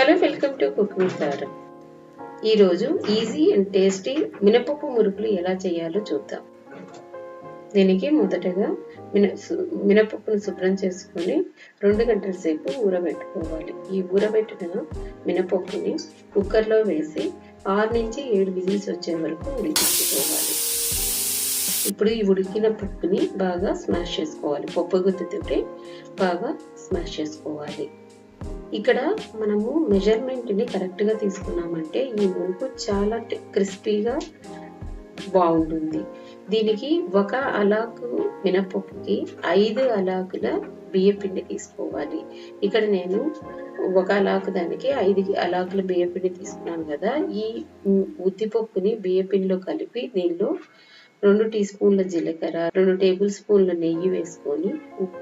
Hello, welcome to cook with Tara. ఈరోజు easy and tasty మినపప్పు మురుకులు ఎలా చేయాలో చూద్దాం. దీనికి మొదటగా మినపప్పును శుభ్రం చేసుకొని 2 గంటల సేపు ఊరబెట్టుకోవాలి. ఈ ఊరబెట్టిన మినపప్పుని కుక్కర్లో వేసి 6 నుంచి 7 విజిల్స్ వచ్చే వరకు ఉడికించుకోవాలి. ఇప్పుడు ఈ ఉడికిన పప్పుని బాగా స్మాష్ చేసుకోవాలి. పప్పు గుత్తితోటి బాగా స్మాష్ చేసుకోవాలి. ఇక్కడ మనము మెజర్మెంట్ని కరెక్ట్గా తీసుకున్నామంటే ఈ మురుకు చాలా క్రిస్పీగా బాగుంటుంది. దీనికి 1 అలాకు మినపప్పుకి 5 అలాకుల బియ్యపిండి తీసుకోవాలి. ఇక్కడ నేను 1 అలాకు దానికి 5 అలాకుల బియ్యపిండి తీసుకున్నాను కదా. ఈ ఉద్దిపప్పుని బియ్యపిండిలో కలిపి దీనిలో 2 టీ స్పూన్ల జీలకర్ర, 2 టేబుల్ స్పూన్ల నెయ్యి వేసుకొని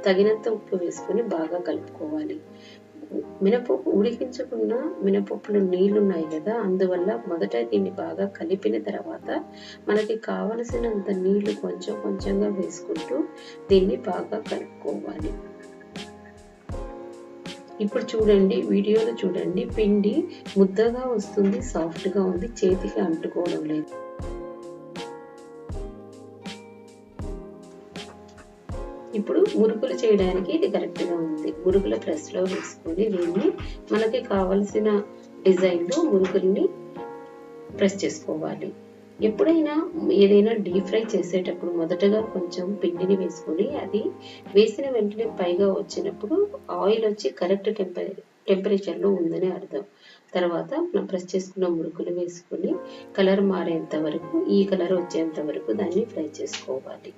తగినంత ఉప్పు వేసుకొని బాగా కలుపుకోవాలి. మినపప్పు ఉడికించుకున్న మినపప్పులో నీళ్లు ఉన్నాయి కదా, అందువల్ల మొదట దీన్ని బాగా కలిపిన తర్వాత మనకి కావలసినంత నీళ్లు కొంచెం కొంచెంగా వేసుకుంటూ దీన్ని బాగా కలుపుకోవాలి. ఇప్పుడు చూడండి, వీడియోలో చూడండి, పిండి ముద్దగా వస్తుంది, సాఫ్ట్గా ఉంది, చేతికి అంటుకోవడం లేదు. ఇప్పుడు మురుకులు చేయడానికి ఇది కరెక్ట్గా ఉంది. మురుకుల ప్రెస్లో వేసుకొని దీన్ని మనకి కావలసిన డిజైన్లో మురుకుల్ని ప్రెస్ చేసుకోవాలి. ఎప్పుడైనా ఏదైనా డీప్ ఫ్రై చేసేటప్పుడు మొదటగా కొంచెం పిండిని వేసుకొని అది వేసిన వెంటనే పైగా వచ్చినప్పుడు ఆయిల్ వచ్చి కరెక్ట్ టెంపరేచర్లో ఉందని అర్థం. తర్వాత మనం ప్రెస్ చేసుకున్న మురుకులు వేసుకొని కలర్ మారేంత వరకు, ఈ కలర్ వచ్చేంత వరకు దాన్ని ఫ్రై చేసుకోవాలి.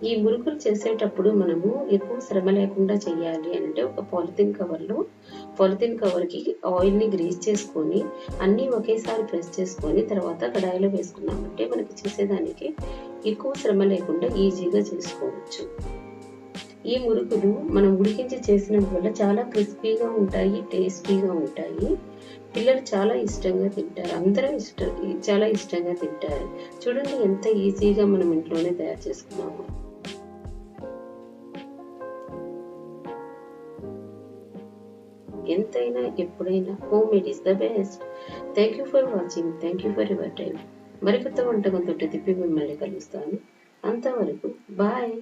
ఈ మురుకులు చేసేటప్పుడు మనము ఎక్కువ శ్రమ లేకుండా చేయాలి అంటే ఒక పాలిథిన్ కవర్కి ఆయిల్ని గ్రీస్ చేసుకొని అన్నీ ఒకేసారి ప్రెస్ చేసుకొని తర్వాత కడాయిలో వేసుకున్నామంటే మనకి చేసేదానికి ఎక్కువ శ్రమ లేకుండా ఈజీగా చేసుకోవచ్చు. ఈ మురుకులు మనం ఉడికించి చేసినందువల్ల చాలా క్రిస్పీగా ఉంటాయి, టేస్టీగా ఉంటాయి. పిల్లలు చాలా ఇష్టంగా తింటారు, అందరూ చాలా ఇష్టంగా తింటారు. చూడండి ఎంత ఈజీగా మనం ఇంట్లోనే తయారు చేసుకున్నాము. ఎంతైనా ఎప్పుడైనా homemade is the best. Thank you for watching. Thank you for your time. మరికొత్త వంటకంతో తిప్పి మిమ్మల్ని కలుస్తాను. అంతవరకు బాయ్.